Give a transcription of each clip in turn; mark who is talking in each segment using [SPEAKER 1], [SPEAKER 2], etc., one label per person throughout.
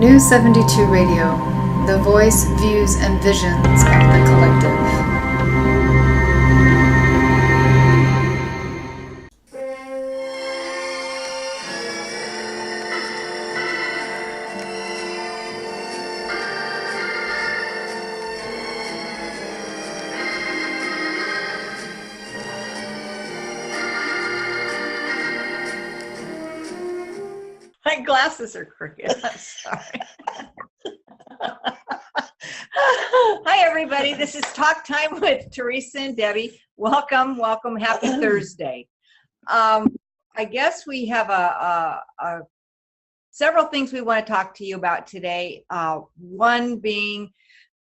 [SPEAKER 1] New 72 Radio, the voice, views, and visions of the collective.
[SPEAKER 2] My glasses are crooked. I'm sorry. Hi, everybody. This is Talk Time with Theresa and Debbie. Welcome, welcome. Happy Thursday. I guess we have several things we want to talk to you about today. One being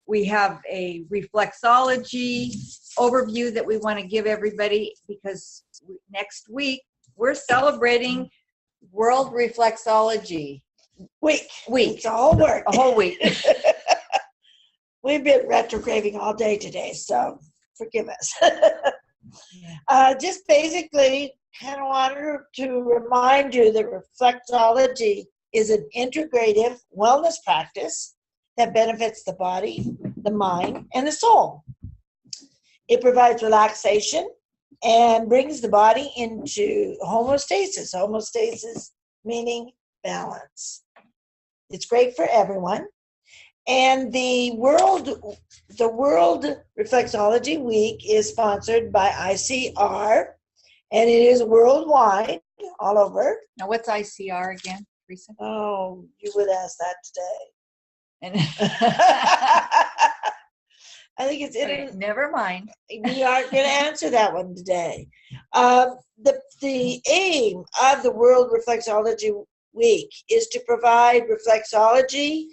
[SPEAKER 2] we have a reflexology overview that we want to give everybody because next week we're celebrating World Reflexology Week.
[SPEAKER 3] It's a whole work.
[SPEAKER 2] A whole week.
[SPEAKER 3] We've been retrograding all day today, so forgive us. Just basically kind of wanted to remind you that reflexology is an integrative wellness practice that benefits the body, the mind, and the soul. It provides relaxation and brings the body into homeostasis. Homeostasis meaning balance. It's great for everyone. And the World Reflexology Week is sponsored by ICR, and it is worldwide, all over.
[SPEAKER 2] Now, what's ICR again, Teresa?
[SPEAKER 3] Oh, you would ask that today.
[SPEAKER 2] And
[SPEAKER 3] I think it's
[SPEAKER 2] okay, never mind.
[SPEAKER 3] We aren't going to answer that one today. The aim of the World Reflexology Week is to provide reflexology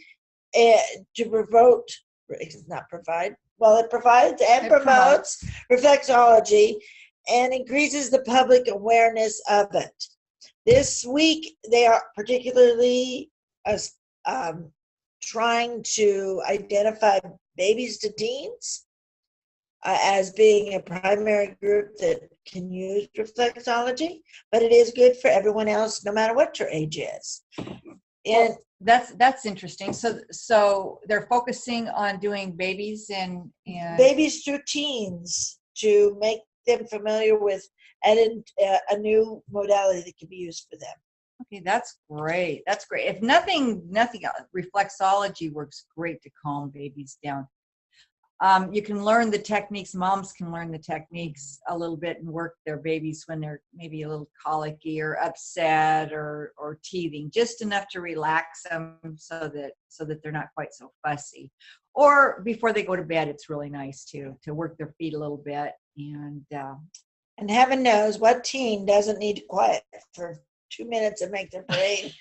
[SPEAKER 3] to promote, not provide, well, it provides and promotes reflexology and increases the public awareness of it. This week, they are particularly trying to identify babies to teens as being a primary group that can use reflexology, but it is good for everyone else, no matter what your age is. And
[SPEAKER 2] that's interesting. So they're focusing on doing babies and
[SPEAKER 3] babies through teens to make them familiar with a new modality that can be used for them.
[SPEAKER 2] Okay, that's great. That's great. If nothing else, reflexology works great to calm babies down. You can learn the techniques. Moms can learn the techniques a little bit and work their babies when they're maybe a little colicky or upset or teething, just enough to relax them so that they're not quite so fussy. Or before they go to bed, it's really nice to work their feet a little bit.
[SPEAKER 3] And heaven knows what teen doesn't need to quiet for 2 minutes and make their brain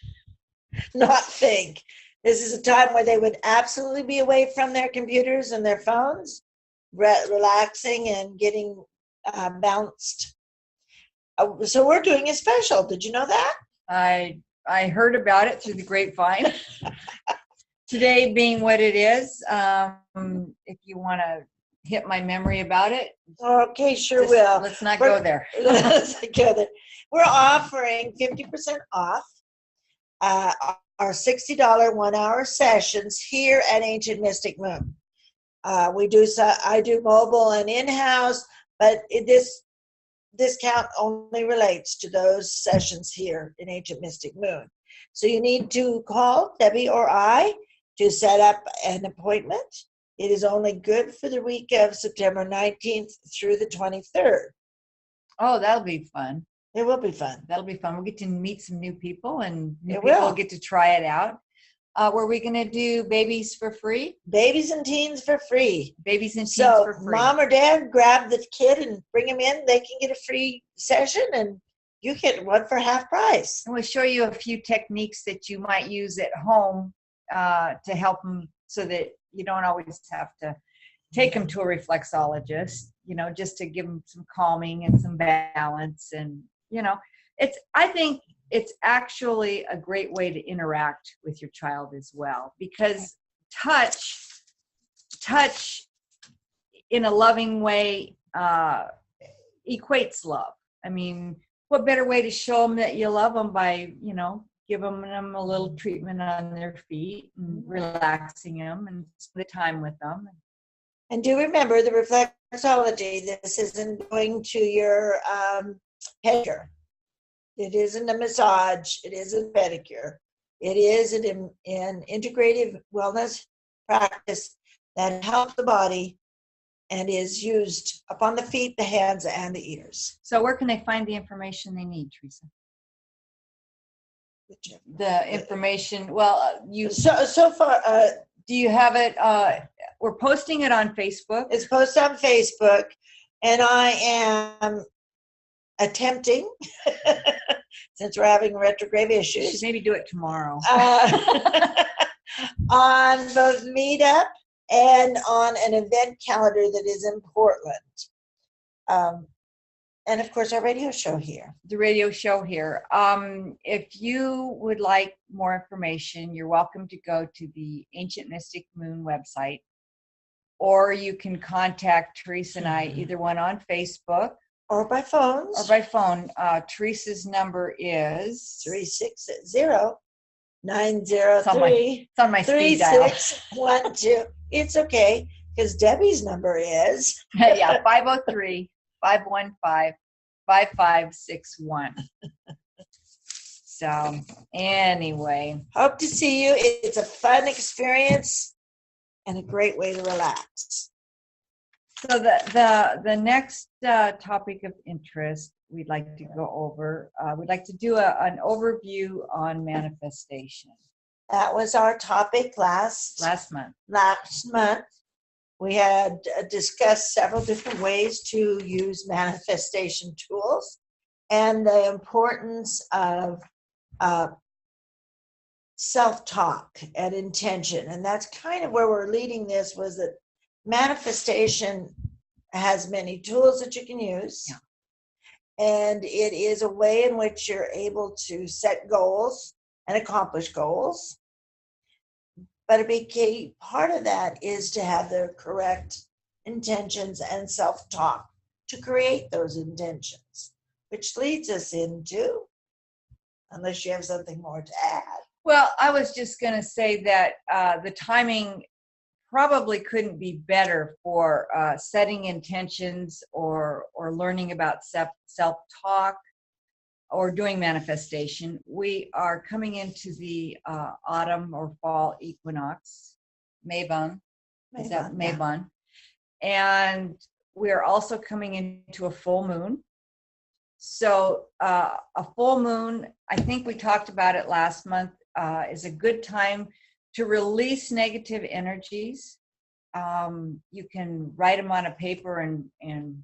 [SPEAKER 3] not think. This is a time where they would absolutely be away from their computers and their phones, relaxing and getting bounced. So we're doing a special. Did you know that?
[SPEAKER 2] I heard about it through the grapevine. Today being what it is, if you want to hit my memory about it.
[SPEAKER 3] Okay, sure will.
[SPEAKER 2] Let's not go there.
[SPEAKER 3] Let's not go there. We're offering 50% off our $60 1-hour sessions here at Ancient Mystic Moon. I do mobile and in-house, but this discount only relates to those sessions here in Ancient Mystic Moon. So you need to call Debbie or I to set up an appointment. It is only good for the week of September 19th through the 23rd.
[SPEAKER 2] Oh, that'll be fun.
[SPEAKER 3] It will be fun.
[SPEAKER 2] That'll be fun. We'll get to meet some new people and
[SPEAKER 3] It
[SPEAKER 2] people
[SPEAKER 3] will.
[SPEAKER 2] Get to try it out. Were we going to do babies for free?
[SPEAKER 3] Babies and teens for free.
[SPEAKER 2] Babies and teens
[SPEAKER 3] So
[SPEAKER 2] for free.
[SPEAKER 3] mom or dad, grab the kid and bring them in. They can get a free session, and you get one for half price.
[SPEAKER 2] And we'll show you a few techniques that you might use at home to help them so that you don't always have to take them to a reflexologist, just to give them some calming and some balance. And, I think it's actually a great way to interact with your child as well, because touch in a loving way equates love. I mean, what better way to show them that you love them by, give them a little treatment on their feet and relaxing them and spend the time with them.
[SPEAKER 3] And do remember the reflexology. This isn't going to your pedicure. It isn't a massage. It isn't pedicure. It is an integrative wellness practice that helps the body and is used upon the feet, the hands, and the ears.
[SPEAKER 2] So where can they find the information they need, Theresa? The information, well, you
[SPEAKER 3] so far,
[SPEAKER 2] do you have it? We're posting it on Facebook.
[SPEAKER 3] it's posted on Facebook, and I am attempting, since we're having retrograde
[SPEAKER 2] You
[SPEAKER 3] issues,
[SPEAKER 2] should maybe do it tomorrow.
[SPEAKER 3] on both Meetup and on an event calendar that is in Portland. And of course, our radio show here.
[SPEAKER 2] The radio show here. If you would like more information, you're welcome to go to the Ancient Mystic Moon website, or you can contact Theresa and I, either one on Facebook
[SPEAKER 3] Or by phones.
[SPEAKER 2] or by phone. Teresa's number is
[SPEAKER 3] 360-903.
[SPEAKER 2] it's on my speed dial.
[SPEAKER 3] 3612. It's okay, because Debbie's number is.
[SPEAKER 2] Yeah, 503-515-5561. So anyway,
[SPEAKER 3] Hope to see you. It's a fun experience and a great way to relax.
[SPEAKER 2] so the next topic of interest we'd like to go over, we'd like to do an overview on manifestation.
[SPEAKER 3] That was our topic last
[SPEAKER 2] month.
[SPEAKER 3] We had discussed several different ways to use manifestation tools and the importance of self-talk and intention. And that's kind of where we're leading this, was that manifestation has many tools that you can use.
[SPEAKER 2] Yeah.
[SPEAKER 3] And it is a way in which you're able to set goals and accomplish goals. But a big key part of that is to have the correct intentions and self-talk to create those intentions, which leads us into, unless you have something more to add.
[SPEAKER 2] Well, I was just going to say that the timing probably couldn't be better for setting intentions or learning about self-talk or doing manifestation. We are coming into the autumn or fall equinox, Mabon. Is that Mabon? And we're also coming into a full moon. So a full moon, I think we talked about it last month, is a good time to release negative energies. You can write them on a paper and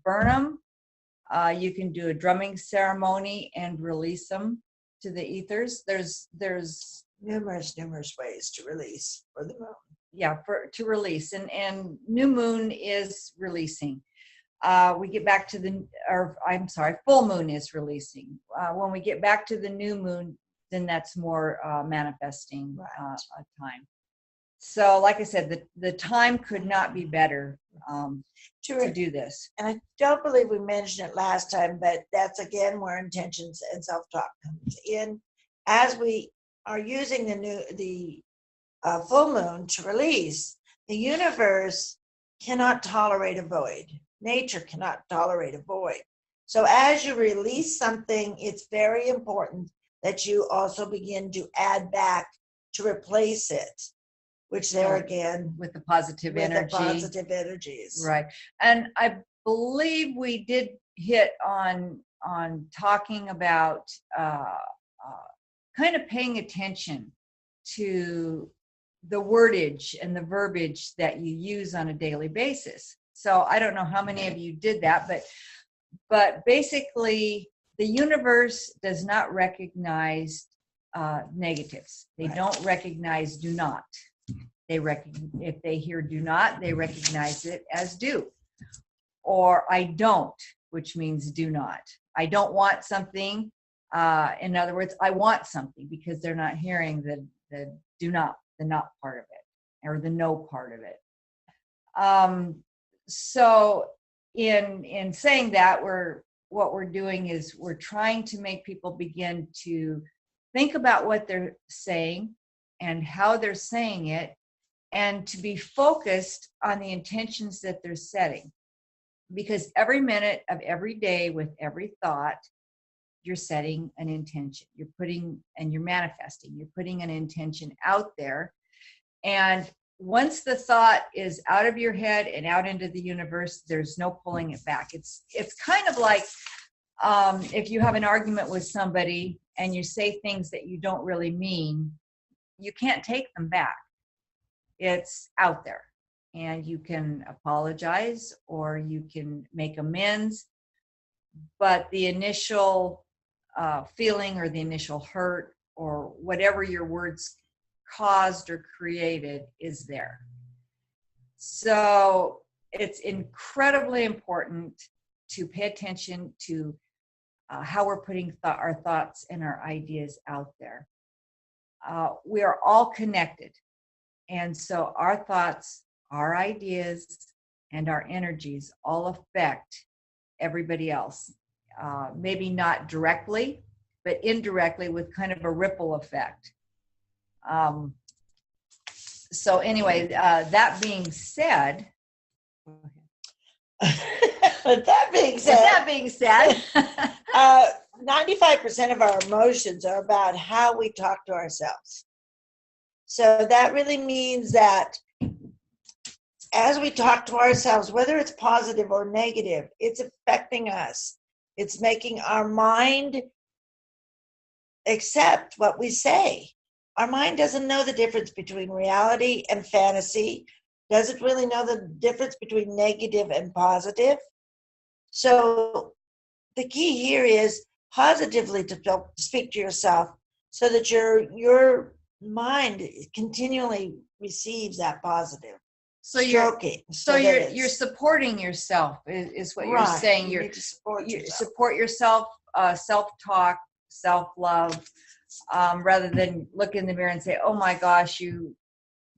[SPEAKER 2] burn them. You can do a drumming ceremony and release them to the ethers. There's
[SPEAKER 3] Numerous ways to release for the moon.
[SPEAKER 2] Yeah, to release, and new moon is releasing. We get back to full moon is releasing. When we get back to the new moon, then that's more manifesting time. So, like I said, the time could not be better to do this.
[SPEAKER 3] And I don't believe we mentioned it last time, but that's again where intentions and self-talk comes in. As we are using the full moon to release, the universe cannot tolerate a void. Nature cannot tolerate a void. So as you release something, it's very important that you also begin to add back to replace it, which there again,
[SPEAKER 2] with the positive energy.
[SPEAKER 3] The positive energies.
[SPEAKER 2] Right. And I believe we did hit on talking about kind of paying attention to the wordage and the verbiage that you use on a daily basis. So I don't know how many of you did that, but basically the universe does not recognize negatives. They don't recognize do not. If they hear do not, they recognize it as do. Or I don't, which means do not. I don't want something. In other words, I want something, because they're not hearing the do not, the not part of it, or the no part of it. So in saying that, what we're doing is we're trying to make people begin to think about what they're saying and how they're saying it, and to be focused on the intentions that they're setting. Because every minute of every day with every thought, you're setting an intention. You're putting, and you're manifesting, you're putting an intention out there. And once the thought is out of your head and out into the universe, there's no pulling it back. It's kind of like if you have an argument with somebody and you say things that you don't really mean, you can't take them back. It's out there, and you can apologize or you can make amends, but the initial feeling or the initial hurt or whatever your words caused or created is there. So it's incredibly important to pay attention to how we're putting our thoughts and our ideas out there. We are all connected. And so our thoughts, our ideas, and our energies all affect everybody else. Maybe not directly, but indirectly with kind of a ripple effect. So anyway, that being said,
[SPEAKER 3] That being said, 95% of our emotions are about how we talk to ourselves. So that really means that as we talk to ourselves, whether it's positive or negative, it's affecting us. It's making our mind accept what we say. Our mind doesn't know the difference between reality and fantasy, doesn't really know the difference between negative and positive. So the key here is positively to speak to yourself so that your mind continually receives that positive stroking.
[SPEAKER 2] You're supporting yourself is what you're saying.
[SPEAKER 3] You need to
[SPEAKER 2] support yourself, self-talk, self-love, rather than look in the mirror and say, oh my gosh, you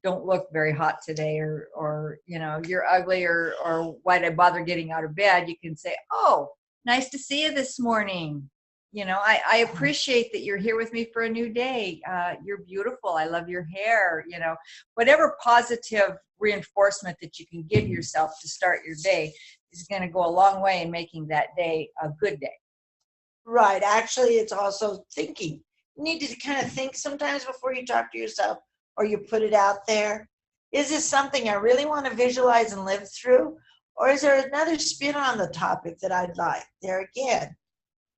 [SPEAKER 2] don't look very hot today, or you know, you're ugly, or why'd I bother getting out of bed? You can say, oh, nice to see you this morning. You know, I appreciate that you're here with me for a new day. You're beautiful. I love your hair. You know, whatever positive reinforcement that you can give yourself to start your day is going to go a long way in making that day a good day.
[SPEAKER 3] Right. Actually, it's also thinking. You need to kind of think sometimes before you talk to yourself or you put it out there. Is this something I really want to visualize and live through? Or is there another spin on the topic that I'd like? There again,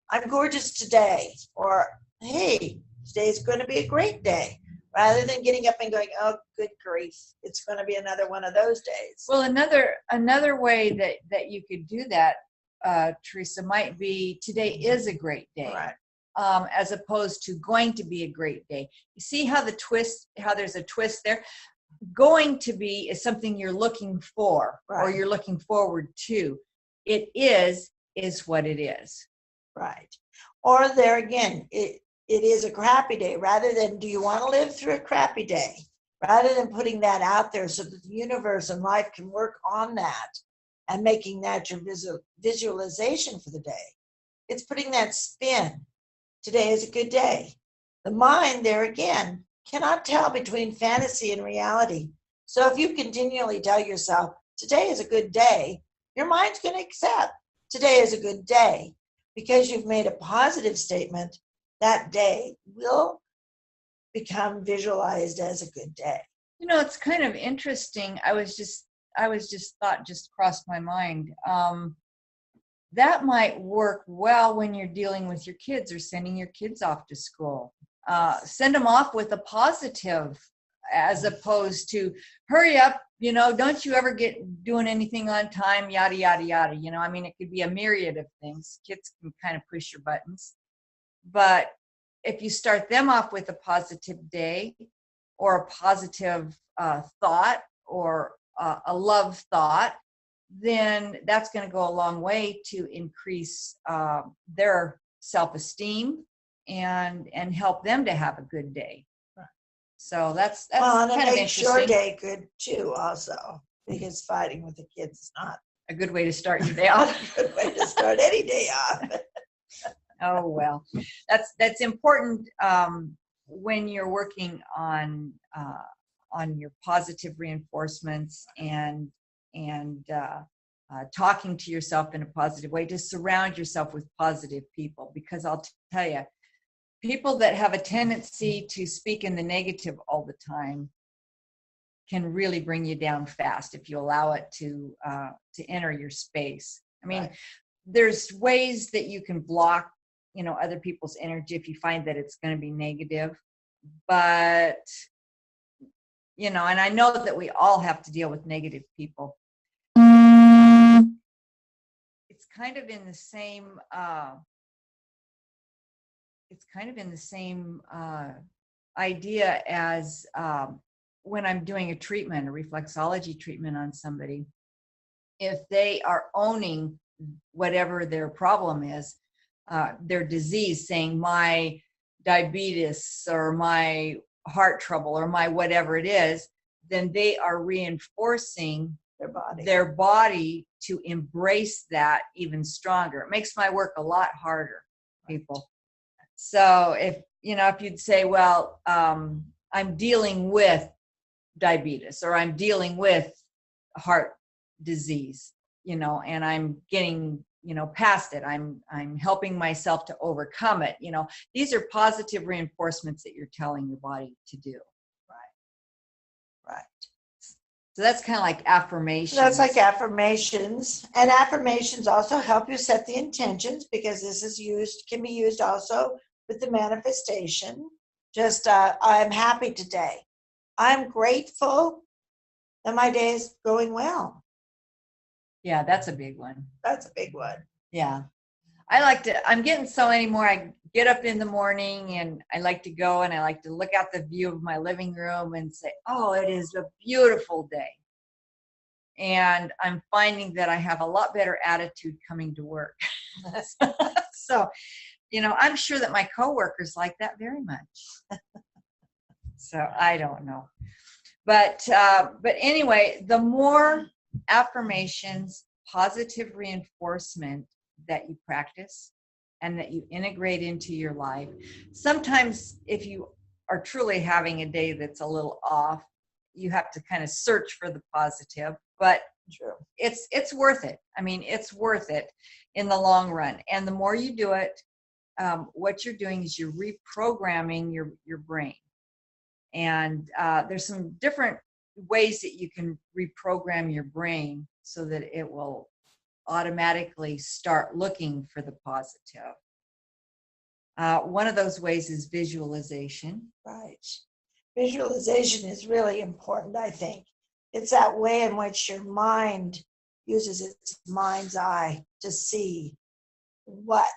[SPEAKER 3] I'm gorgeous today. Or, hey, today's going to be a great day. Rather than getting up and going, oh, good grief, it's going to be another one of those days.
[SPEAKER 2] Well, another way that you could do that, Theresa, might be today is a great day.
[SPEAKER 3] Right.
[SPEAKER 2] As opposed to going to be a great day. You see how there's a twist there? Going to be is something you're looking for, right, or you're looking forward to. It is what it is.
[SPEAKER 3] Right. Or there again, it is a crappy day. Rather than do you want to live through a crappy day? Rather than putting that out there so that the universe and life can work on that and making that your visualization for the day. It's putting that spin. Today is a good day. The mind, there again, cannot tell between fantasy and reality. So if you continually tell yourself, today is a good day, your mind's going to accept today is a good day. Because you've made a positive statement, that day will become visualized as a good day.
[SPEAKER 2] You know, it's kind of interesting. Thought just crossed my mind. That might work well when you're dealing with your kids or sending your kids off to school. Send them off with a positive, as opposed to hurry up, you know, don't you ever get doing anything on time, yada, yada, yada. You know, I mean, it could be a myriad of things. Kids can kind of push your buttons. But if you start them off with a positive day or a positive thought or a love thought, then that's going to go a long way to increase their self-esteem and help them to have a good day. So that's
[SPEAKER 3] well, and
[SPEAKER 2] kind
[SPEAKER 3] it
[SPEAKER 2] of
[SPEAKER 3] makes
[SPEAKER 2] interesting.
[SPEAKER 3] your day good too, also, because fighting with the kids is not
[SPEAKER 2] a good way to start your day off.
[SPEAKER 3] a good way to start any day off.
[SPEAKER 2] Oh, well, that's important when you're working on your positive reinforcements and talking to yourself in a positive way, to surround yourself with positive people, because I'll tell you, people that have a tendency to speak in the negative all the time can really bring you down fast if you allow it to enter your space. I mean, right. There's ways that you can block, other people's energy if you find that it's going to be negative. But, and I know that we all have to deal with negative people. It's kind of in the same, idea as when I'm doing a treatment, a reflexology treatment on somebody. If they are owning whatever their problem is, their disease, saying my diabetes or my heart trouble or my whatever it is, then they are reinforcing their body to embrace that even stronger. It makes my work a lot harder, people. So if you'd say, well, I'm dealing with diabetes, or I'm dealing with heart disease, and I'm getting, past it. I'm helping myself to overcome it. These are positive reinforcements that you're telling your body to do. Right. So that's kind of like affirmations.
[SPEAKER 3] That's like affirmations. And affirmations also help you set the intentions, because this can be used also with the manifestation. Just, I'm happy today. I'm grateful that my day is going well.
[SPEAKER 2] Yeah, that's a big one.
[SPEAKER 3] That's a big one.
[SPEAKER 2] Yeah. I'm getting so many more. I get up in the morning and I like to go and I like to look out the view of my living room and say, oh, it is a beautiful day. And I'm finding that I have a lot better attitude coming to work. So, I'm sure that my coworkers like that very much. So I don't know. But anyway, the more affirmations, positive reinforcement that you practice and that you integrate into your life, sometimes if you are truly having a day that's a little off, you have to kind of search for the positive, but it's worth it. I mean, it's worth it in the long run. And the more you do it, what you're doing is you're reprogramming your brain. And there's some different ways that you can reprogram your brain so that it will automatically start looking for the positive. One of those ways is visualization.
[SPEAKER 3] Right. Visualization is really important, I think. It's that way in which your mind uses its mind's eye to see what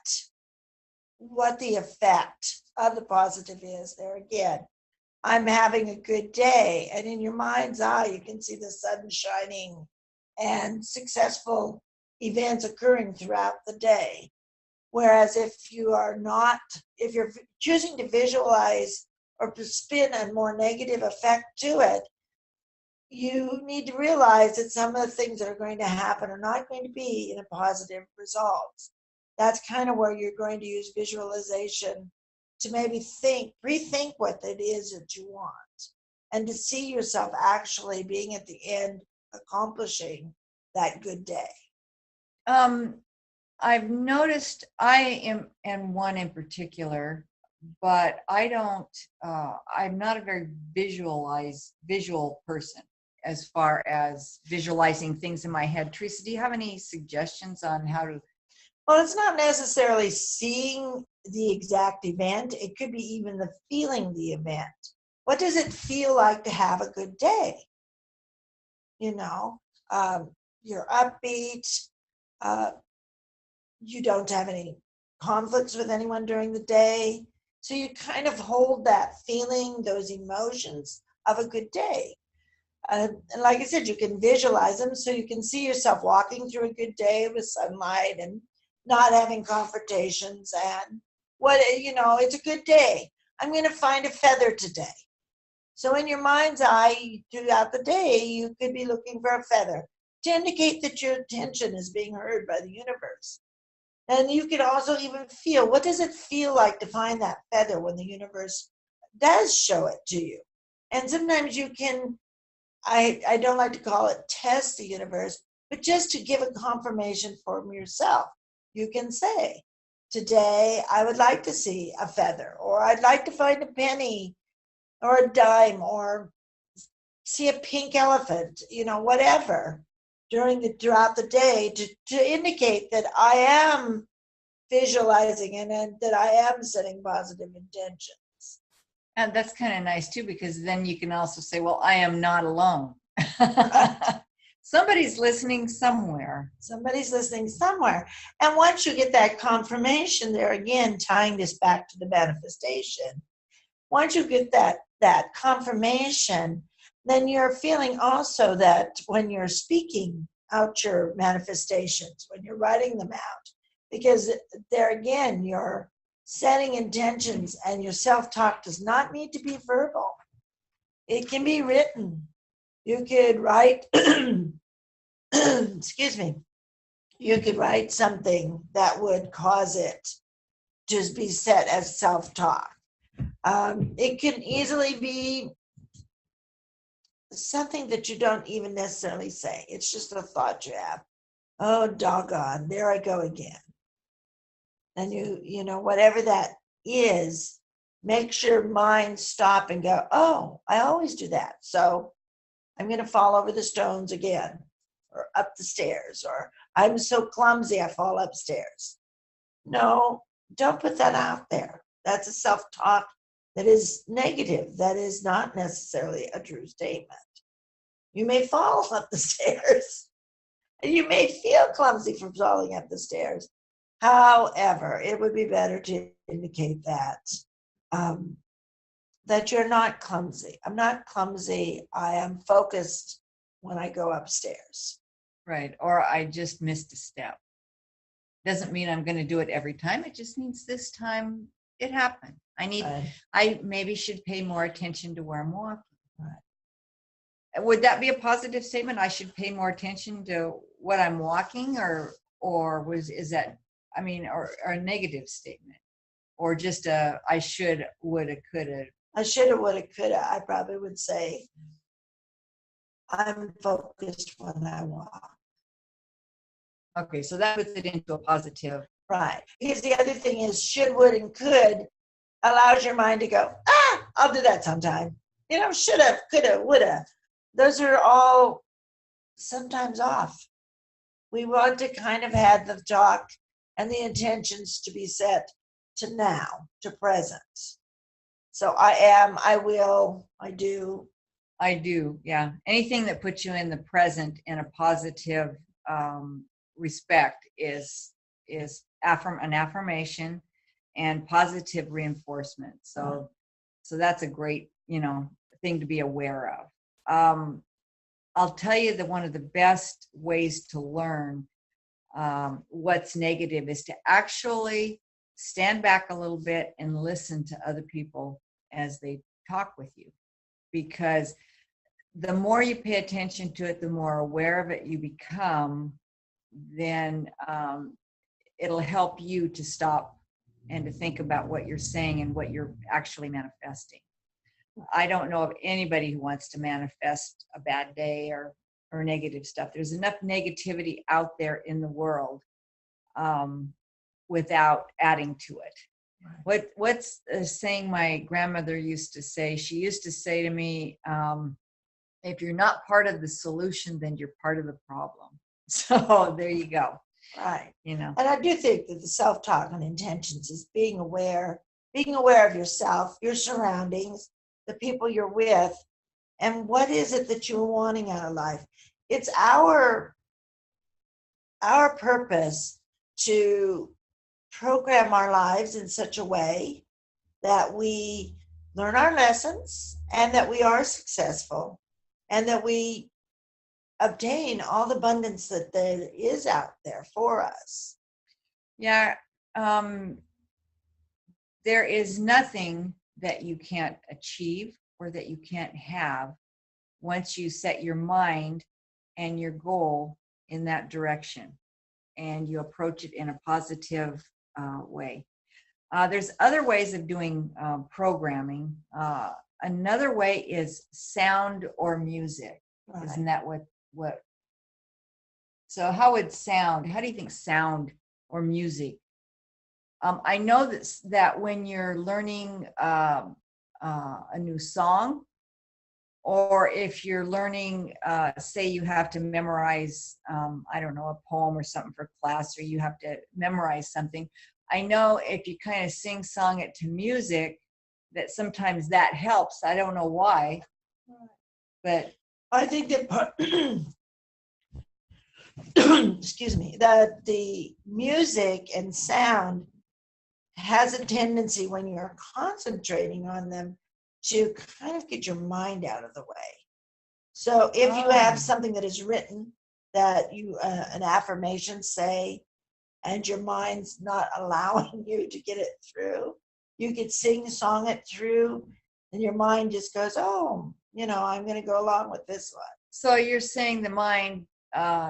[SPEAKER 3] the effect of the positive is. There again, I'm having a good day, and in your mind's eye you can see the sun shining and successful events occurring throughout the day. Whereas if you're choosing to visualize or to spin a more negative effect to it, you need to realize that some of the things that are going to happen are not going to be in a positive result. That's kind of where you're going to use visualization to maybe rethink what it is that you want, and to see yourself actually being at the end accomplishing that good day.
[SPEAKER 2] I've noticed I'm one in particular, but I'm not a very visual person as far as visualizing things in my head. Theresa, do you have any suggestions on how to?
[SPEAKER 3] Well, it's not necessarily seeing the exact event. It could be even the feeling the event. What does it feel like to have a good day? You're upbeat. You don't have any conflicts with anyone during the day. So you kind of hold that feeling, those emotions of a good day. And like I said, you can visualize them so you can see yourself walking through a good day with sunlight and not having confrontations, and it's a good day. I'm going to find a feather today. So in your mind's eye, throughout the day, you could be looking for a feather to indicate that your attention is being heard by the universe. And you can also even feel, what does it feel like to find that feather when the universe does show it to you? And sometimes you can, I don't like to call it test the universe, but just to give a confirmation from yourself. You can say, today I would like to see a feather, or I'd like to find a penny or a dime, or see a pink elephant, whatever, throughout the day, to indicate that I am visualizing and that I am setting positive intention.
[SPEAKER 2] And that's kind of nice too, because then you can also say, well, I am not alone. Somebody's listening somewhere.
[SPEAKER 3] Somebody's listening somewhere. And once you get that confirmation, there again, tying this back to the manifestation, once you get that confirmation, then you're feeling also that when you're speaking out your manifestations, when you're writing them out, because there again, you're setting intentions, and your self-talk does not need to be verbal. It can be written. You could write, excuse me, you could write something that would cause it to be set as self-talk. It can easily be something that you don't even necessarily say. It's just a thought you have. Oh, doggone, there I go again. And whatever that is, makes your mind stop and go, oh, I always do that. So I'm going to fall over the stones again, or up the stairs, or I'm so clumsy I fall upstairs. No, don't put that out there. That's a self-talk that is negative. That is not necessarily a true statement. You may fall up the stairs, and you may feel clumsy from falling up the stairs. However, it would be better to indicate that that you're not clumsy. I'm not clumsy. I am focused when I go upstairs.
[SPEAKER 2] Right. Or I just missed a step. Doesn't mean I'm going to do it every time. It just means this time it happened. I maybe should pay more attention to where I'm walking. Right. Would that be a positive statement? I should pay more attention to what I'm walking, or is that, or a negative statement, or just I should, woulda, coulda.
[SPEAKER 3] I shoulda, woulda, coulda. I probably would say I'm focused when I walk.
[SPEAKER 2] Okay, so that puts it into a positive.
[SPEAKER 3] Right. Because the other thing is should, would, and could allows your mind to go, I'll do that sometime. Shoulda, coulda, woulda. Those are all sometimes off. We want to kind of have the talk and the intentions to be set to now, to present. So I am, I will, I do.
[SPEAKER 2] I do, yeah. Anything that puts you in the present in a positive respect is an affirmation and positive reinforcement. So that's a great, thing to be aware of. I'll tell you that one of the best ways to learn what's negative is to actually stand back a little bit and listen to other people as they talk with you. Because the more you pay attention to it, the more aware of it you become, then it'll help you to stop and to think about what you're saying and what you're actually manifesting. I don't know of anybody who wants to manifest a bad day or negative stuff. There's enough negativity out there in the world without adding to it. Right. What's a saying my grandmother used to say? She used to say to me, if you're not part of the solution, then you're part of the problem. So there you go.
[SPEAKER 3] Right. And I do think that the self-talk and intentions is being aware of yourself, your surroundings, the people you're with, and what is it that you're wanting out of life. It's our purpose to program our lives in such a way that we learn our lessons and that we are successful and that we obtain all the abundance that there is out there for us.
[SPEAKER 2] Yeah. There is nothing that you can't achieve or that you can't have once you set your mind and your goal in that direction. and you approach it in a positive way. There's other ways of doing programming. Another way is sound or music.
[SPEAKER 3] Right.
[SPEAKER 2] Isn't that what? So how do you think sound or music? I know that when you're learning a new song, or if you're learning, say you have to memorize, I don't know, a poem or something for class, or you have to memorize something. I know if you kind of sing-song it to music, that sometimes that helps. I don't know why, but
[SPEAKER 3] I think that excuse me, that the music and sound has a tendency when you're concentrating on them to kind of get your mind out of the way. So if you have something that is written that you an affirmation say, and your mind's not allowing you to get it through, you could sing-song it through, and your mind just goes, oh, I'm going to go along with this one.
[SPEAKER 2] So you're saying the mind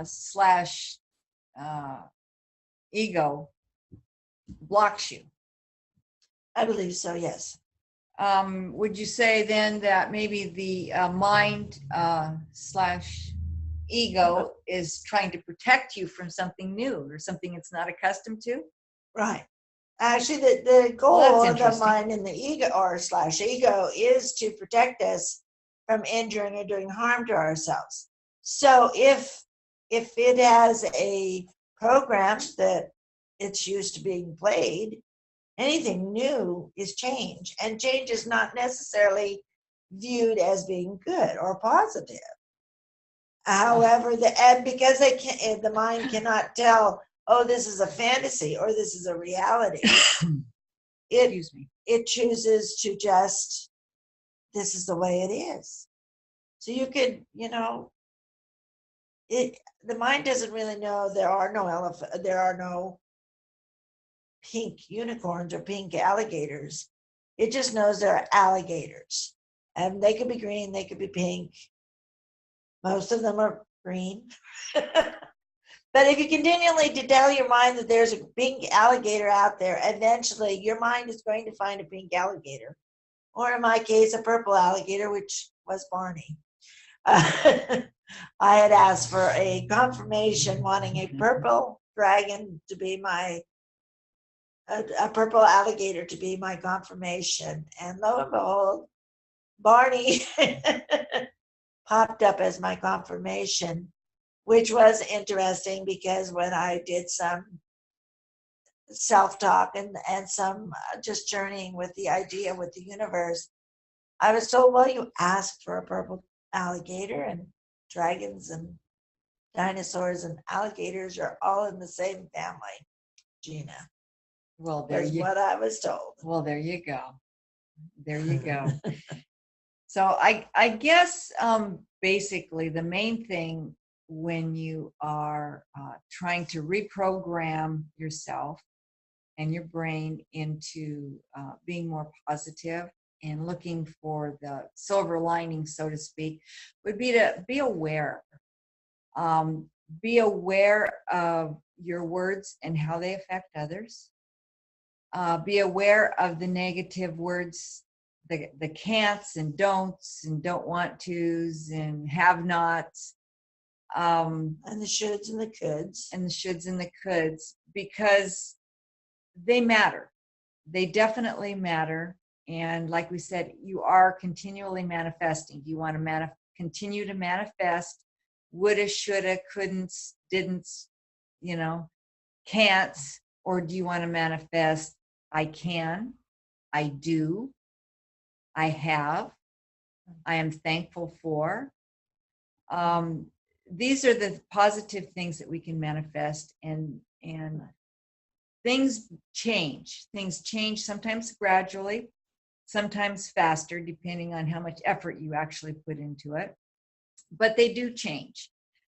[SPEAKER 2] slash ego blocks you.
[SPEAKER 3] I believe so, yes.
[SPEAKER 2] Would you say then that maybe the mind slash ego is trying to protect you from something new or something it's not accustomed to?
[SPEAKER 3] Right. Actually, the goal
[SPEAKER 2] Well,
[SPEAKER 3] of the mind and the ego or slash ego is to protect us from injuring or doing harm to ourselves. So if it has a program that it's used to being played, anything new is change, and change is not necessarily viewed as being good or positive. However, because the mind cannot tell, oh, this is a fantasy or this is a reality.
[SPEAKER 2] Excuse me.
[SPEAKER 3] It chooses to just, this is the way it is. So you could, the mind doesn't really know there are no pink unicorns or pink alligators. It just knows there are alligators, and they could be green, they could be pink. Most of them are green. But if you continually to tell your mind that there's a pink alligator out there, eventually your mind is going to find a pink alligator, or in my case, a purple alligator, which was Barney. I had asked for a confirmation, wanting a purple dragon to be a purple alligator to be my confirmation. And lo and behold, Barney popped up as my confirmation, which was interesting because when I did some self-talk and some just journeying with the idea with the universe, I was told, well, you asked for a purple alligator, and dragons and dinosaurs and alligators are all in the same family, Gina.
[SPEAKER 2] Well,
[SPEAKER 3] That's what I was told.
[SPEAKER 2] Well, there you go. There you go. So I guess basically the main thing when you are trying to reprogram yourself and your brain into being more positive and looking for the silver lining, so to speak, would be to be aware. Be aware of your words and how they affect others. Be aware of the negative words, the can'ts and don'ts and don't want tos and have nots.
[SPEAKER 3] And the shoulds and the coulds.
[SPEAKER 2] And the shoulds and the coulds, because they matter. They definitely matter. And like we said, you are continually manifesting. You want to continue to manifest woulda, shoulda, couldn'ts, didn'ts, can'ts, or do you want to manifest I can, I do, I have, I am thankful for. These are the positive things that we can manifest, and things change. Things change sometimes gradually, sometimes faster, depending on how much effort you actually put into it. But they do change.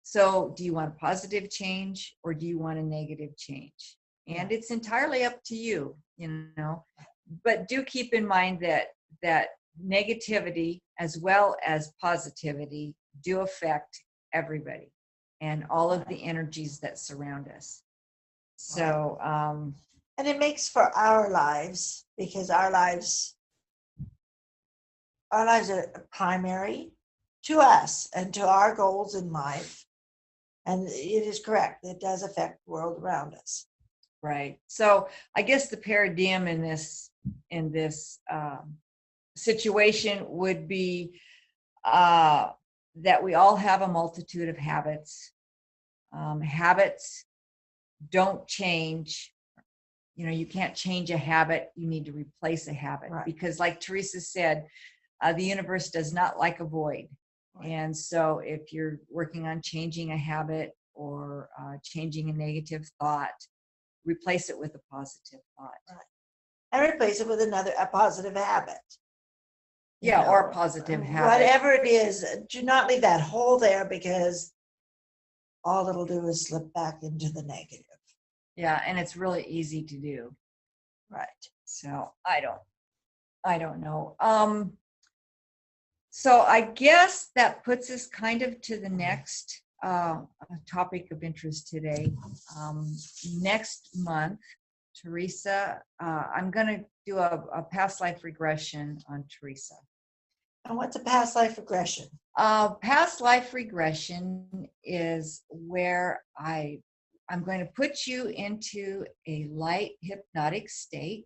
[SPEAKER 2] So do you want a positive change or do you want a negative change? And it's entirely up to you, But do keep in mind that negativity as well as positivity do affect everybody and all of the energies that surround us. So,
[SPEAKER 3] And it makes for our lives, because our lives are primary to us and to our goals in life. And it is correct. It does affect the world around us.
[SPEAKER 2] right. So I guess the paradigm in this situation would be that we all have a multitude of habits. Habits don't change. You know, you can't change a habit. You need to replace a habit,
[SPEAKER 3] Right.
[SPEAKER 2] because, like Theresa said, the universe does not like a void.
[SPEAKER 3] Right.
[SPEAKER 2] And so if you're working on changing a habit or changing a negative thought, replace it with a positive thought.
[SPEAKER 3] Right. And replace it with a positive habit.
[SPEAKER 2] Yeah, or a positive habit.
[SPEAKER 3] Whatever it is, do not leave that hole there, because all it'll do is slip back into the negative.
[SPEAKER 2] Yeah, and it's really easy to do.
[SPEAKER 3] Right.
[SPEAKER 2] So I don't know. So I guess that puts us kind of to the next topic of interest today. Next month, Theresa, I'm going to do a past life regression on Theresa.
[SPEAKER 3] And what's a past life regression?
[SPEAKER 2] Past life regression is where I'm going to put you into a light hypnotic state,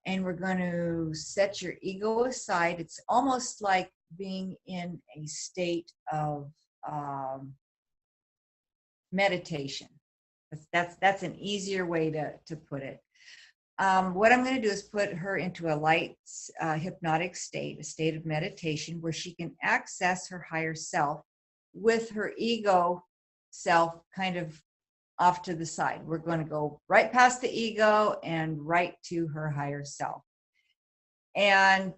[SPEAKER 2] and we're going to set your ego aside. It's almost like being in a state of meditation. That's an easier way to put it. What I'm going to do is put her into a light hypnotic state, a state of meditation, where she can access her higher self with her ego self kind of off to the side. We're going to go right past the ego and right to her higher self. And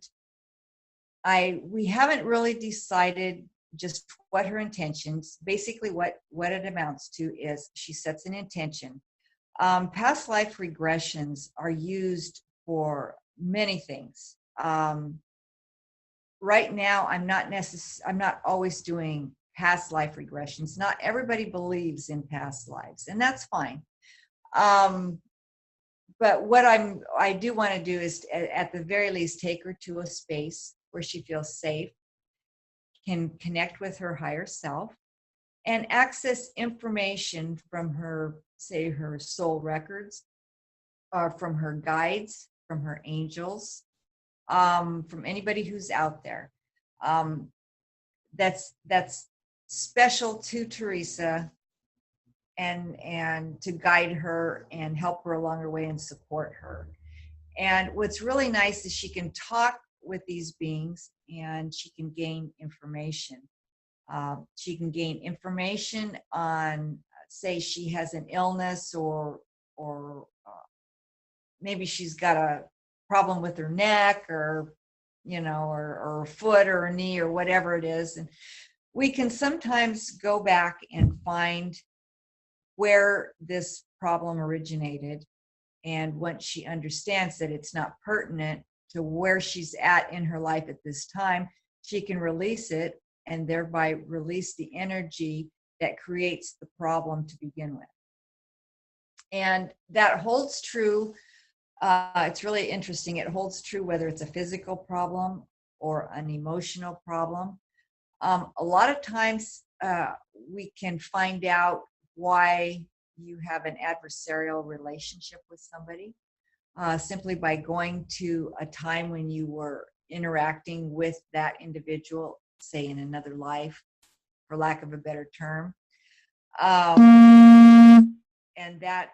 [SPEAKER 2] we haven't really decided just what her intentions. Basically, what it amounts to is she sets an intention. Past life regressions are used for many things. Right now, I'm not always doing past life regressions. Not everybody believes in past lives, and that's fine. But what I do want to do is, at the very least, take her to a space where she feels safe, can connect with her higher self, and access information from her, say, her soul records, or from her guides, from her angels, from anybody who's out there. That's special to Theresa, and to guide her and help her along her way and support her. And what's really nice is she can talk with these beings, and she can gain information. She can gain information on, say, she has an illness, or maybe she's got a problem with her neck, or or her foot or her knee or whatever it is. And we can sometimes go back and find where this problem originated. And once she understands that it's not pertinent to where she's at in her life at this time, she can release it, and thereby release the energy that creates the problem to begin with. And that holds true. It's really interesting. It holds true whether it's a physical problem or an emotional problem. A lot of times we can find out why you have an adversarial relationship with somebody simply by going to a time when you were interacting with that individual, say in another life, for lack of a better term. And that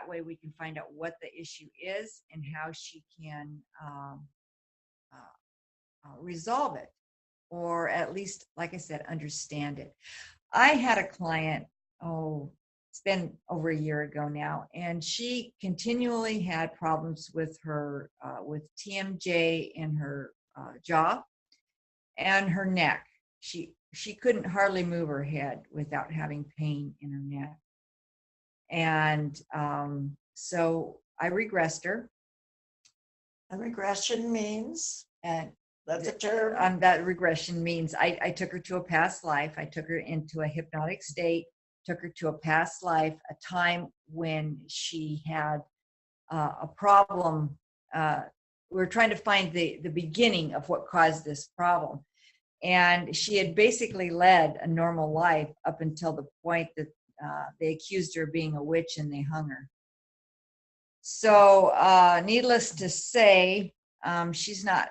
[SPEAKER 2] way we can find out what the issue is and how she can resolve it, or at least, like I said, understand it. I had a client, it's been over a year ago now, and she continually had problems with her with TMJ in her jaw and her neck. She couldn't hardly move her head without having pain in her neck. And so I regressed her.
[SPEAKER 3] And regression means?
[SPEAKER 2] And
[SPEAKER 3] That's a term.
[SPEAKER 2] that regression means I took her to a past life. I took her into a hypnotic state. took her to a past life, a time when she had a problem. We're trying to find the beginning of what caused this problem. And she had basically led a normal life up until the point that they accused her of being a witch and they hung her. So needless to say, she's not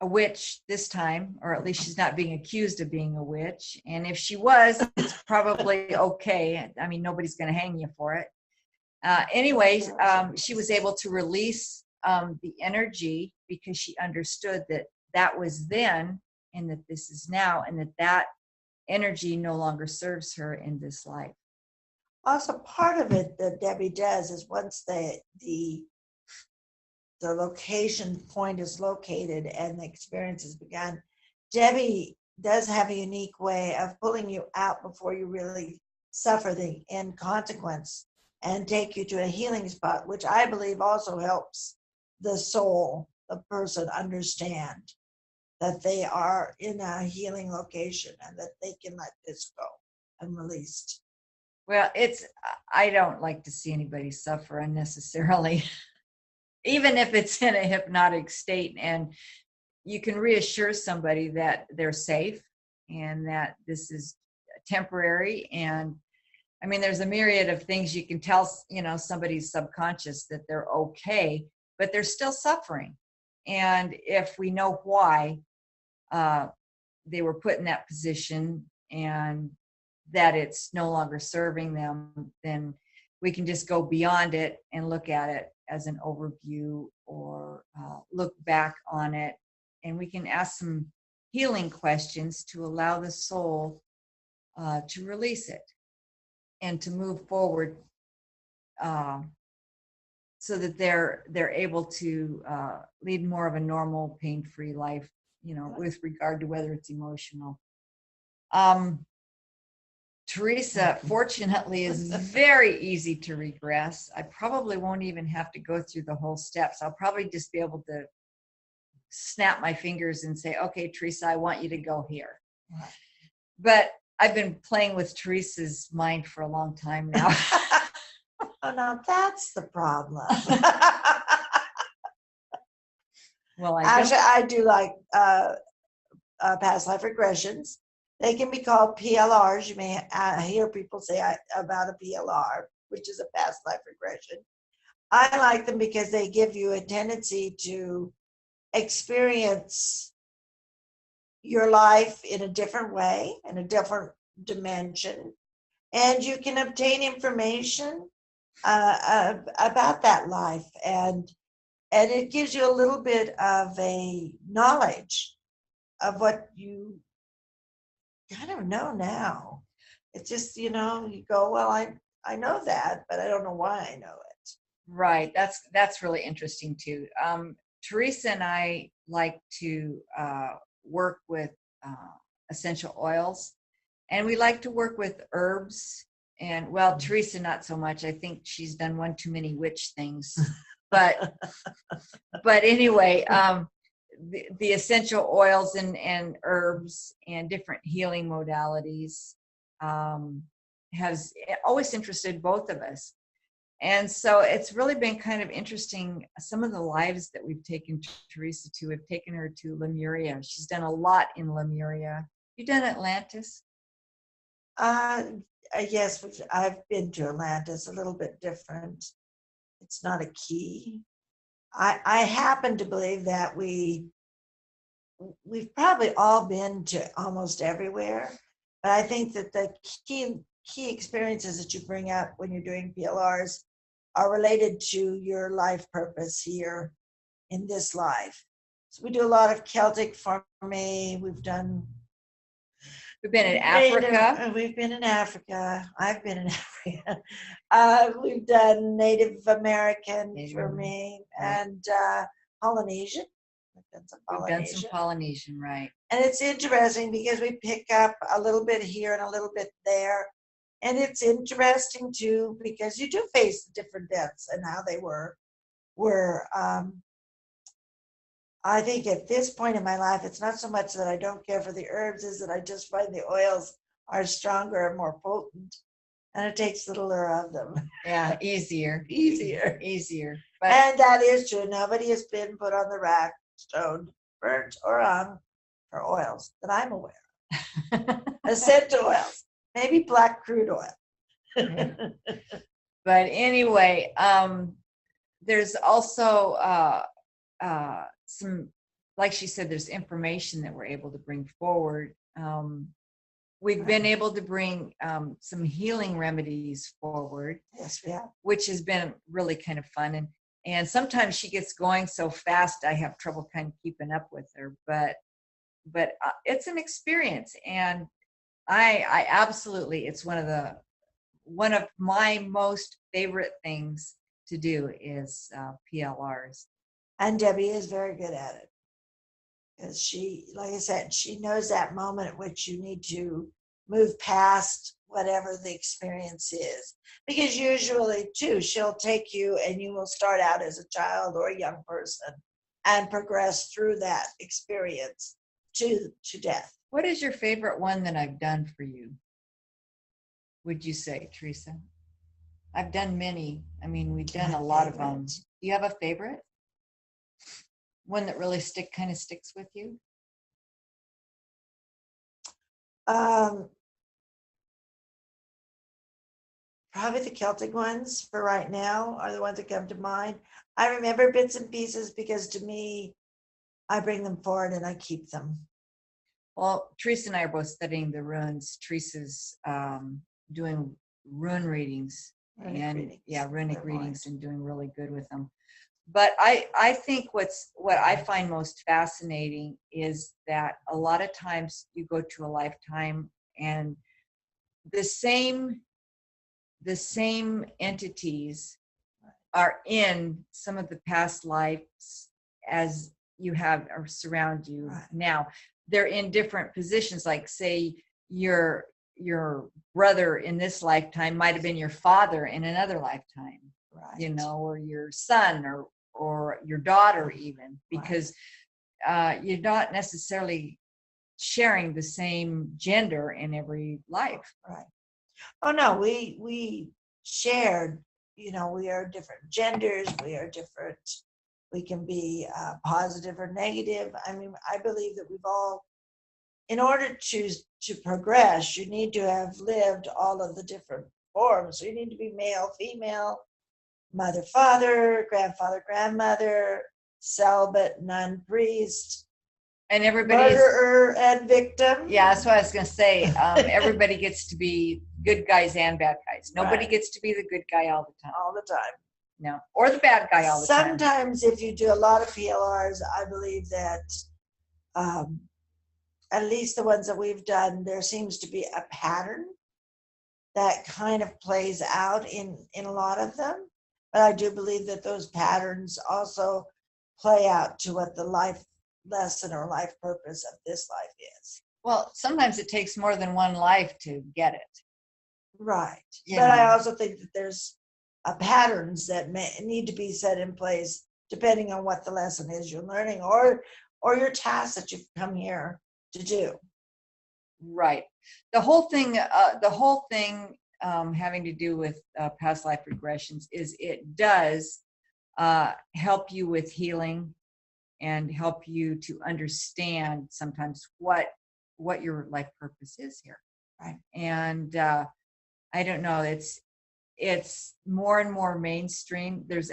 [SPEAKER 2] a witch this time, or at least she's not being accused of being a witch. And if she was, it's probably okay. I mean, nobody's going to hang you for it. Anyways, she was able to release the energy because she understood that that was then and that this is now, and that that energy no longer serves her in this life.
[SPEAKER 3] Also, part of it that Debbie does is once the location point is located and the experience has begun, Debbie does have a unique way of pulling you out before you really suffer the end consequence and take you to a healing spot, which I believe also helps the soul, the person, understand that they are in a healing location and that they can let this go and release.
[SPEAKER 2] Well, I don't like to see anybody suffer unnecessarily, even if it's in a hypnotic state. And you can reassure somebody that they're safe and that this is temporary. And I mean, there's a myriad of things you can tell, somebody's subconscious that they're okay, but they're still suffering. And if we know why they were put in that position and that it's no longer serving them, then we can just go beyond it and look at it as an overview, or look back on it, and we can ask some healing questions to allow the soul to release it and to move forward, so that they're able to lead more of a normal, pain-free life, with regard to whether it's emotional. Theresa, fortunately, is very easy to regress. I probably won't even have to go through the whole steps. I'll probably just be able to snap my fingers and say, okay, Theresa, I want you to go here. But I've been playing with Theresa's mind for a long time now.
[SPEAKER 3] Oh, now that's the problem.
[SPEAKER 2] Well,
[SPEAKER 3] actually, I do like past life regressions. They can be called PLRs. You may hear people say about a PLR, which is a past life regression. I like them because they give you a tendency to experience your life in a different way, in a different dimension, and you can obtain information about that life, and it gives you a little bit of a knowledge of what you kind of know now. It's just, you go, well, I know that, but I don't know why I know it.
[SPEAKER 2] Right. That's really interesting too. Theresa and I like to work with essential oils, and we like to work with herbs. And well, Theresa, not so much. I think she's done one too many witch things. But anyway, the essential oils and herbs and different healing modalities has always interested both of us. And so it's really been kind of interesting. Some of the lives that we've taken Theresa to, have taken her to Lemuria. She's done a lot in Lemuria. You done Atlantis?
[SPEAKER 3] Yes, I've been to Atlantis, a little bit different. It's not a key. I happen to believe that we've probably all been to almost everywhere, but I think that the key experiences that you bring up when you're doing PLRs are related to your life purpose here in this life. So we do a lot of Celtic for me. We've been in Africa. We've been in Africa. I've been in Africa. We've done Native American for me, and Polynesian.
[SPEAKER 2] We've done some Polynesian, right.
[SPEAKER 3] And it's interesting because we pick up a little bit here and a little bit there. And it's interesting too, because you do face different deaths and how they were. I think at this point in my life, it's not so much that I don't care for the herbs, is that I just find the oils are stronger and more potent, and it takes littler of them.
[SPEAKER 2] Yeah, easier.
[SPEAKER 3] Easier.
[SPEAKER 2] But
[SPEAKER 3] And that is true. Nobody has been put on the rack, stoned, burnt, or hung for oils that I'm aware of. Essential oils, maybe black crude oil.
[SPEAKER 2] but anyway, there's also some, like she said, there's information that we're able to bring forward. We've been able to bring some healing remedies forward.
[SPEAKER 3] Yes, we have.
[SPEAKER 2] Which has been really kind of fun. And sometimes she gets going so fast, I have trouble kind of keeping up with her. But it's an experience, and I absolutely, it's one of my most favorite things to do is PLRs.
[SPEAKER 3] And Debbie is very good at it. Because she, like I said, she knows that moment at which you need to move past whatever the experience is. Because usually, too, she'll take you and you will start out as a child or a young person and progress through that experience to death.
[SPEAKER 2] What is your favorite one that I've done for you, would you say, Theresa? I've done many. I mean, we've done a lot of them. Do you have a favorite? One that really kind of sticks with you?
[SPEAKER 3] Probably the Celtic ones for right now are the ones that come to mind. I remember bits and pieces because to me, I bring them forward and I keep them.
[SPEAKER 2] Well, Theresa and I are both studying the runes. Teresa's doing rune readings. Runic readings and doing really good with them. But I think what I find most fascinating is that a lot of times you go to a lifetime and the same entities are in some of the past lives as you have or surround you now. They're in different positions. Like say your brother in this lifetime might have been your father in another lifetime. Right. You know, or your son or your daughter even, because you're not necessarily sharing the same gender in every life.
[SPEAKER 3] Right. Oh no, we shared, you know, we are different genders, we are different, we can be positive or negative. I mean, I believe that we've all, in order to progress, you need to have lived all of the different forms. So you need to be male, female, mother, father, grandfather, grandmother, celibate, nun, priest,
[SPEAKER 2] and everybody's
[SPEAKER 3] murderer and victim.
[SPEAKER 2] Yeah, that's what I was going to say. Everybody gets to be good guys and bad guys. Nobody gets to be the good guy all the time.
[SPEAKER 3] All the time.
[SPEAKER 2] No, or the bad guy all the time.
[SPEAKER 3] Sometimes if you do a lot of PLRs, I believe that at least the ones that we've done, there seems to be a pattern that kind of plays out in a lot of them. But I do believe that those patterns also play out to what the life lesson or life purpose of this life is.
[SPEAKER 2] Well, sometimes it takes more than one life to get it.
[SPEAKER 3] Right. But I also think that there's patterns that need to be set in place depending on what the lesson is you're learning or your task that you've come here to do.
[SPEAKER 2] Right. The whole thing having to do with past life regressions is it does help you with healing and help you to understand sometimes what your life purpose is here.
[SPEAKER 3] Right.
[SPEAKER 2] And I don't know, it's more and more mainstream. There's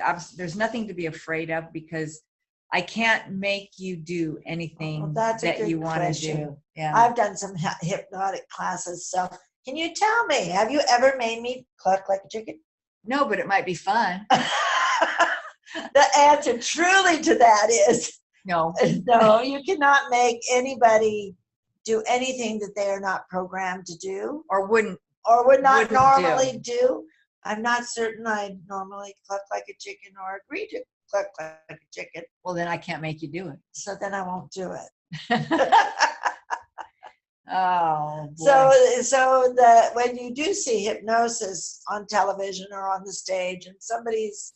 [SPEAKER 2] nothing to be afraid of because I can't make you do anything that you want to do. Yeah.
[SPEAKER 3] I've done some hypnotic classes, so can you tell me, have you ever made me cluck like a chicken?
[SPEAKER 2] No, but it might be fun.
[SPEAKER 3] The answer truly to that is
[SPEAKER 2] no.
[SPEAKER 3] No, you cannot make anybody do anything that they are not programmed to do
[SPEAKER 2] or would
[SPEAKER 3] not normally do. I'm not certain I normally cluck like a chicken or agree to cluck like a chicken.
[SPEAKER 2] Well, then I can't make you do it.
[SPEAKER 3] So then I won't do it.
[SPEAKER 2] Oh, boy.
[SPEAKER 3] So that when you do see hypnosis on television or on the stage and somebody's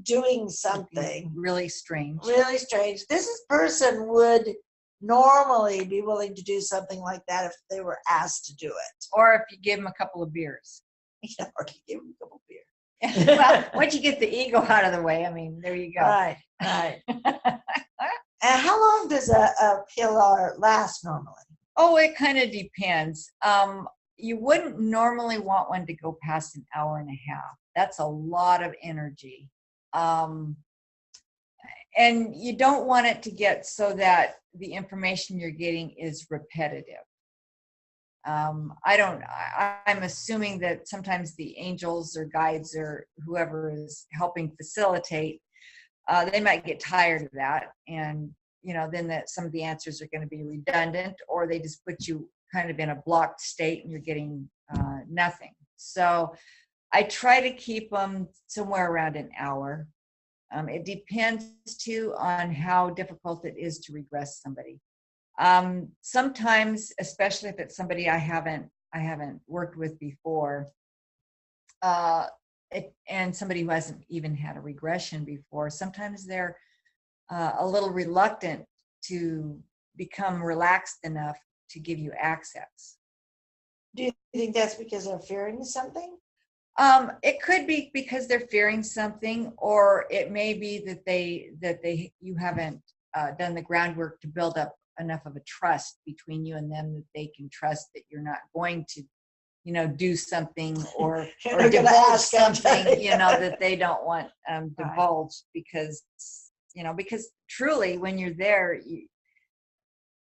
[SPEAKER 3] doing something
[SPEAKER 2] really strange,
[SPEAKER 3] this person would normally be willing to do something like that if they were asked to do it.
[SPEAKER 2] Or if you give them a couple of beers.
[SPEAKER 3] Or you give them a couple beers.
[SPEAKER 2] Well, once you get the ego out of the way, I mean, there you go.
[SPEAKER 3] Right, right. And how long does a healer last normally?
[SPEAKER 2] Oh, it kind of depends. You wouldn't normally want one to go past an hour and a half. That's a lot of energy. And you don't want it to get so that the information you're getting is repetitive. I'm assuming that sometimes the angels or guides or whoever is helping facilitate, they might get tired of that. And, then that some of the answers are going to be redundant, or they just put you kind of in a blocked state and you're getting nothing. So I try to keep them somewhere around an hour. It depends too on how difficult it is to regress somebody. Sometimes, especially if it's somebody I haven't worked with before, and somebody who hasn't even had a regression before, sometimes they're a little reluctant to become relaxed enough to give you access.
[SPEAKER 3] Do you think that's because they're fearing something?
[SPEAKER 2] It could be because they're fearing something, or it may be that you haven't done the groundwork to build up enough of a trust between you and them that they can trust that you're not going to, do something or divulge something, that they don't want divulged, because truly when you're there,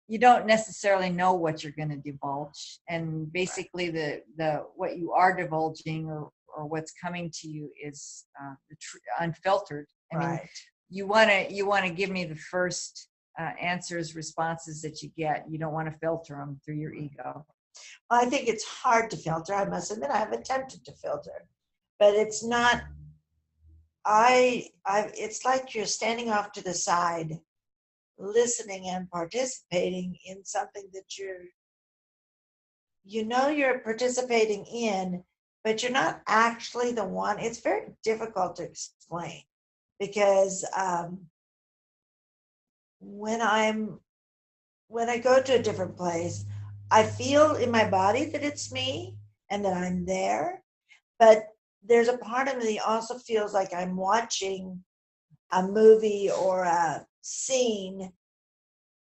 [SPEAKER 2] you don't necessarily know what you're going to divulge, and basically the what you are divulging or what's coming to you is unfiltered. I mean, you want to give me the first answers, responses that you get. You don't want to filter them through your ego.
[SPEAKER 3] Well, I think it's hard to filter. I must admit, I've attempted to filter, but it's not. It's like you're standing off to the side, listening and participating in something that you're participating in, but you're not actually the one. It's very difficult to explain, because when I go to a different place, I feel in my body that it's me and that I'm there, but there's a part of me that also feels like I'm watching a movie or a scene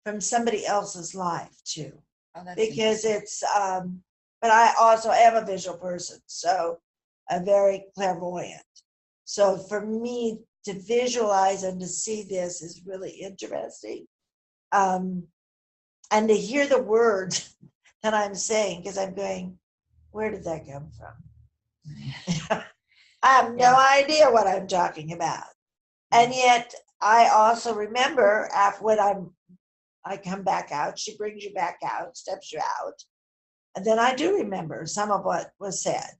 [SPEAKER 3] from somebody else's life too.
[SPEAKER 2] Oh, that's
[SPEAKER 3] because it's but I also am a visual person, so I'm very clairvoyant. So for me to visualize and to see this is really interesting, and to hear the words that I'm saying, because I'm going, where did that come from? I have no idea what I'm talking about. And yet I also remember after when I come back out, she brings you back out, steps you out. And then I do remember some of what was said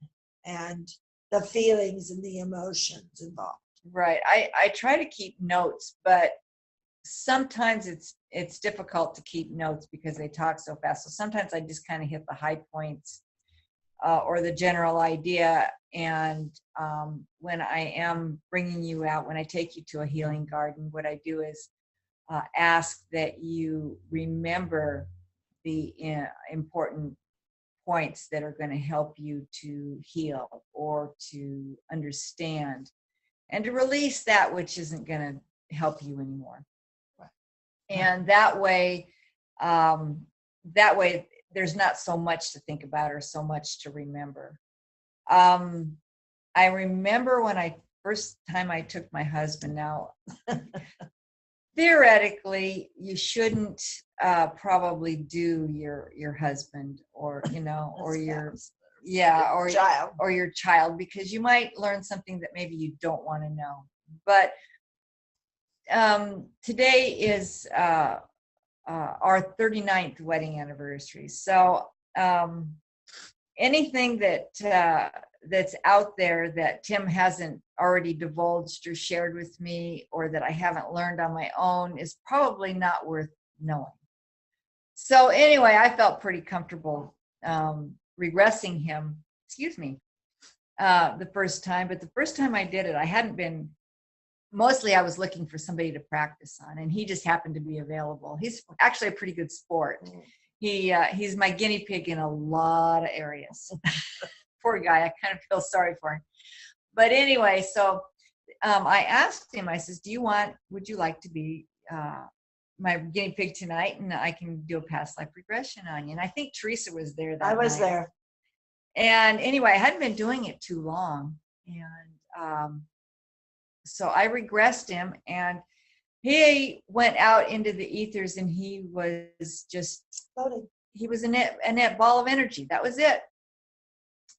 [SPEAKER 3] and the feelings and the emotions involved.
[SPEAKER 2] Right. I try to keep notes, but sometimes it's difficult to keep notes because they talk so fast. So sometimes I just kind of hit the high points or the general idea. And when I am bringing you out, when I take you to a healing garden, what I do is ask that you remember the important points that are going to help you to heal or to understand and to release that which isn't going to help you anymore. Right. And that way there's not so much to think about or so much to remember. I remember when first time I took my husband. Now theoretically you shouldn't probably do your husband or or your
[SPEAKER 3] child
[SPEAKER 2] or your child, because you might learn something that maybe you don't want to know. But today is our 39th wedding anniversary, so anything that's out there that Tim hasn't already divulged or shared with me, or that I haven't learned on my own, is probably not worth knowing. So anyway, I felt pretty comfortable regressing him, the first time. But the first time I did it, I hadn't been mostly I was looking for somebody to practice on, and he just happened to be available. He's actually a pretty good sport. He's my guinea pig in a lot of areas. Poor guy. I kind of feel sorry for him. But anyway, so I asked him, I says, would you like to be my guinea pig tonight, and I can do a past life regression on you. And I think Theresa was there that
[SPEAKER 3] I was
[SPEAKER 2] night.
[SPEAKER 3] there.
[SPEAKER 2] And anyway, I hadn't been doing it too long. And so I regressed him, and he went out into the ethers, and he was just
[SPEAKER 3] Floating.
[SPEAKER 2] He was a net ball of energy. That was it.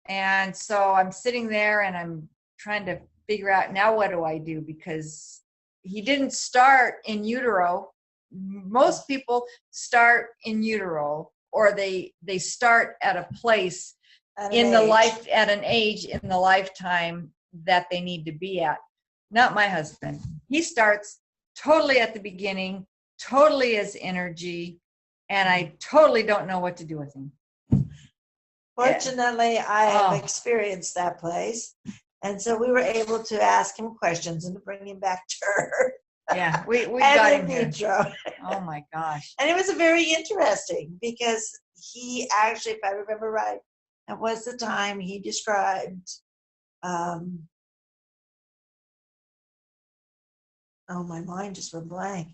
[SPEAKER 2] And so I'm sitting there and I'm trying to figure out, now what do I do? Because he didn't start in utero. Most people start in utero, or they start at a place at an age in the lifetime that they need to be at. Not my husband. He starts totally at the beginning, totally as energy, and I totally don't know what to do with him.
[SPEAKER 3] Fortunately, I have experienced that place. And so we were able to ask him questions and to bring him back to her.
[SPEAKER 2] Yeah, we got him here.
[SPEAKER 3] Vitro.
[SPEAKER 2] Oh my gosh.
[SPEAKER 3] And it was very interesting because he actually, if I remember right, that was the time he described, my mind just went blank.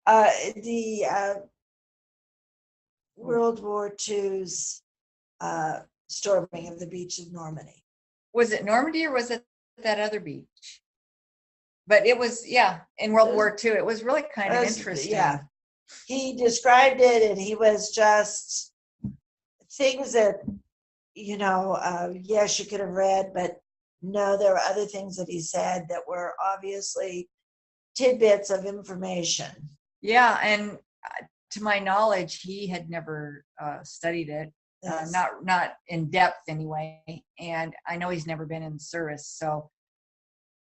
[SPEAKER 3] The World War II's storming of the beach of Normandy.
[SPEAKER 2] Was it Normandy or was it that other beach? But it was, in World War II. It was really kind of interesting.
[SPEAKER 3] Yeah. He described it, and he was just things that, yes, you could have read, but no, there were other things that he said that were obviously tidbits of information.
[SPEAKER 2] Yeah, and to my knowledge, he had never studied it,
[SPEAKER 3] Yes.
[SPEAKER 2] not in depth anyway. And I know he's never been in the service, so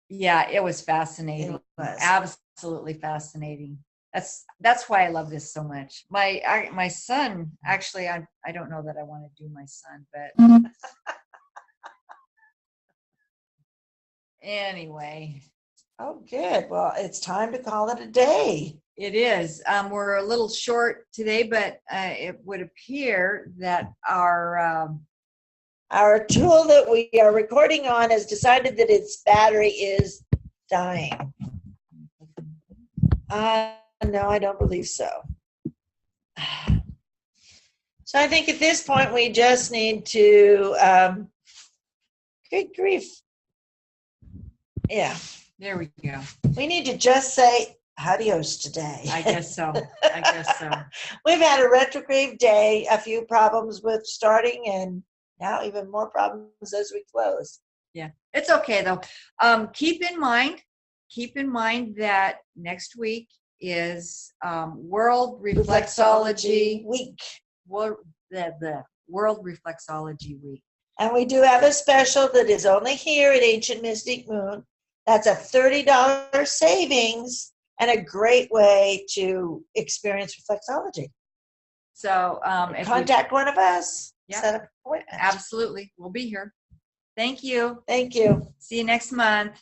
[SPEAKER 2] yeah, it was fascinating.
[SPEAKER 3] It was.
[SPEAKER 2] Absolutely fascinating. That's why I love this so much. My son, actually, I don't know that I want to do my son, but anyway.
[SPEAKER 3] Oh, good. Well, it's time to call it a day.
[SPEAKER 2] It is. We're a little short today, but it would appear that our
[SPEAKER 3] tool that we are recording on has decided that its battery is dying. No, I don't believe so. So I think at this point we just need to, good grief. Yeah.
[SPEAKER 2] There we go.
[SPEAKER 3] We need to just say adios today.
[SPEAKER 2] I guess so.
[SPEAKER 3] We've had a retrograde day, a few problems with starting, and now even more problems as we close.
[SPEAKER 2] Yeah, it's okay though. Keep in mind that next week is World Reflexology
[SPEAKER 3] Week.
[SPEAKER 2] The World Reflexology Week.
[SPEAKER 3] And we do have a special that is only here at Ancient Mystic Moon. That's a $30 savings and a great way to experience reflexology.
[SPEAKER 2] So
[SPEAKER 3] contact one of us.
[SPEAKER 2] Yeah,
[SPEAKER 3] set up an appointment.
[SPEAKER 2] Absolutely. We'll be here. Thank you.
[SPEAKER 3] Thank you.
[SPEAKER 2] See you next month.